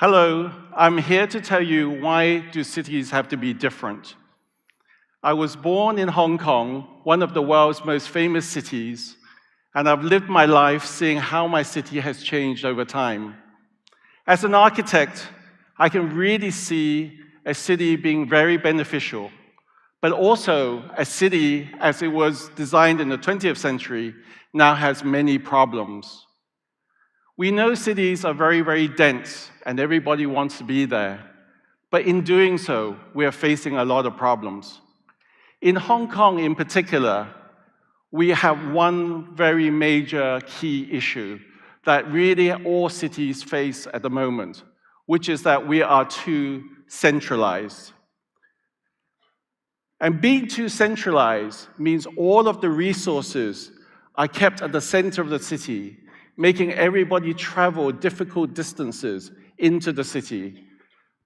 Hello, I'm here to tell you why do cities have to be different. I was born in Hong Kong, one of the world's most famous cities, and I've lived my life seeing how my city has changed over time. As an architect, I can really see a city being very beneficial, but also a city, as it was designed in the 20th century, now has many problems. We know cities are very, very dense, and everybody wants to be there. But in doing so, we are facing a lot of problems. In Hong Kong in particular, we have one very major key issue that really all cities face at the moment, which is that we are too centralized. And being too centralized means all of the resources are kept at the center of the city, making everybody travel difficult distances into the city.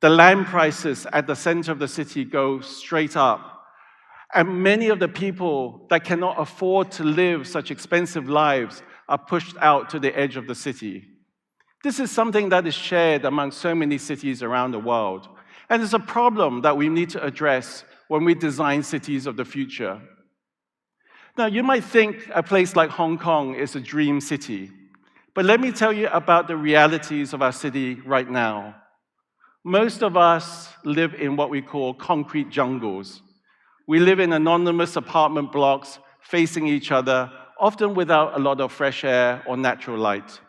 The land prices at the center of the city go straight up. And many of the people that cannot afford to live such expensive lives are pushed out to the edge of the city. This is something that is shared among so many cities around the world. And it's a problem that we need to address when we design cities of the future. Now, you might think a place like Hong Kong is a dream city. But let me tell you about the realities of our city right now. Most of us live in what we call concrete jungles. We live in anonymous apartment blocks facing each other, often without a lot of fresh air or natural light.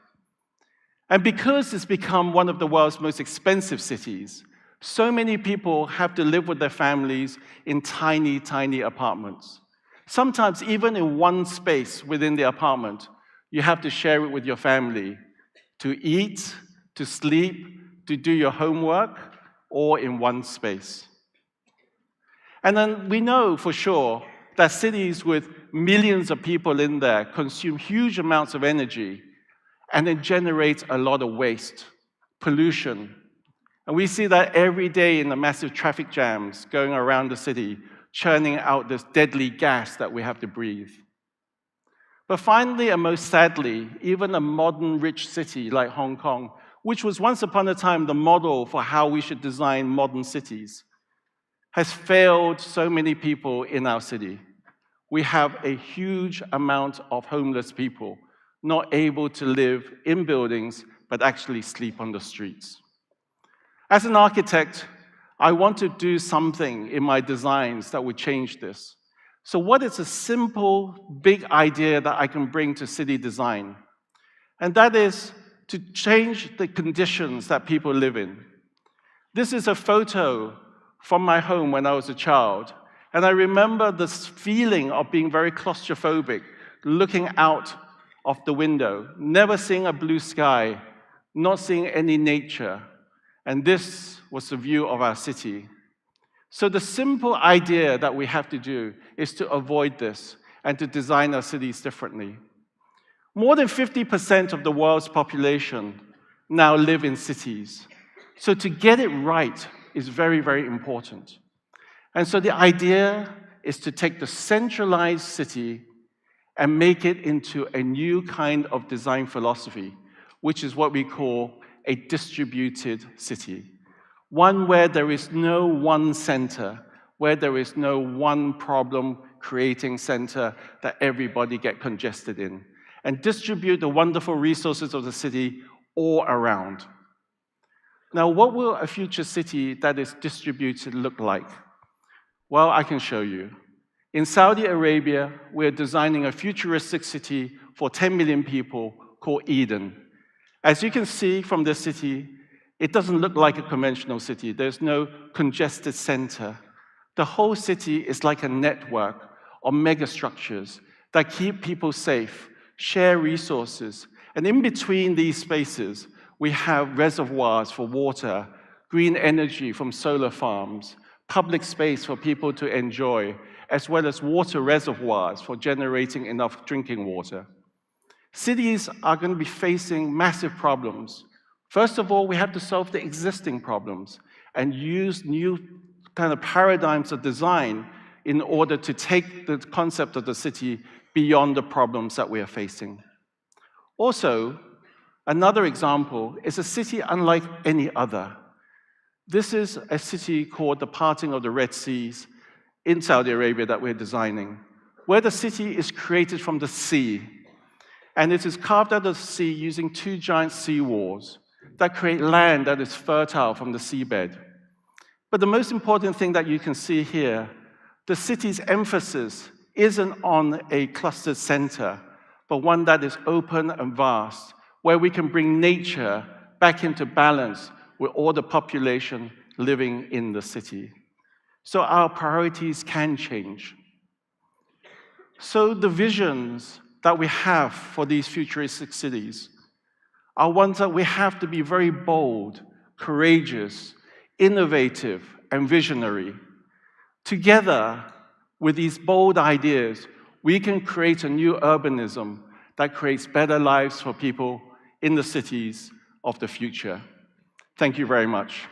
And because it's become one of the world's most expensive cities, so many people have to live with their families in tiny, tiny apartments. Sometimes even in one space within the apartment, you have to share it with your family to eat, to sleep, to do your homework, all in one space. And then we know for sure that cities with millions of people in there consume huge amounts of energy and it generates a lot of waste, pollution. And we see that every day in the massive traffic jams going around the city, churning out this deadly gas that we have to breathe. But finally, and most sadly, even a modern rich city like Hong Kong, which was once upon a time the model for how we should design modern cities, has failed so many people in our city. We have a huge amount of homeless people, not able to live in buildings, but actually sleep on the streets. As an architect, I want to do something in my designs that would change this. So what is a simple, big idea that I can bring to city design? And that is to change the conditions that people live in. This is a photo from my home when I was a child. And I remember this feeling of being very claustrophobic, looking out of the window, never seeing a blue sky, not seeing any nature. And this was the view of our city. So the simple idea that we have to do is to avoid this and to design our cities differently. More than 50% of the world's population now live in cities. So to get it right is very, very important. And so the idea is to take the centralized city and make it into a new kind of design philosophy, which is what we call a distributed city. One where there is no one center, where there is no one problem-creating center that everybody get congested in, and distribute the wonderful resources of the city all around. Now, what will a future city that is distributed look like? Well, I can show you. In Saudi Arabia, we're designing a futuristic city for 10 million people called Eden. As you can see from this city, it doesn't look like a conventional city. There's no congested center. The whole city is like a network of megastructures that keep people safe, share resources, and in between these spaces, we have reservoirs for water, green energy from solar farms, public space for people to enjoy, as well as water reservoirs for generating enough drinking water. Cities are going to be facing massive problems. First of all, we have to solve the existing problems and use new kind of paradigms of design in order to take the concept of the city beyond the problems that we are facing. Also, Another example is a city unlike any other. This is a city called the Parting of the Red Seas in Saudi Arabia that we're designing, where the city is created from the sea. And it is carved out of the sea using two giant sea walls that create land that is fertile from the seabed. But the most important thing that you can see here, the city's emphasis isn't on a clustered center, but one that is open and vast, where we can bring nature back into balance with all the population living in the city. So our priorities can change. So the visions that we have for these futuristic cities are ones that we have to be very bold, courageous, innovative, and visionary. Together with these bold ideas, we can create a new urbanism that creates better lives for people in the cities of the future. Thank you very much.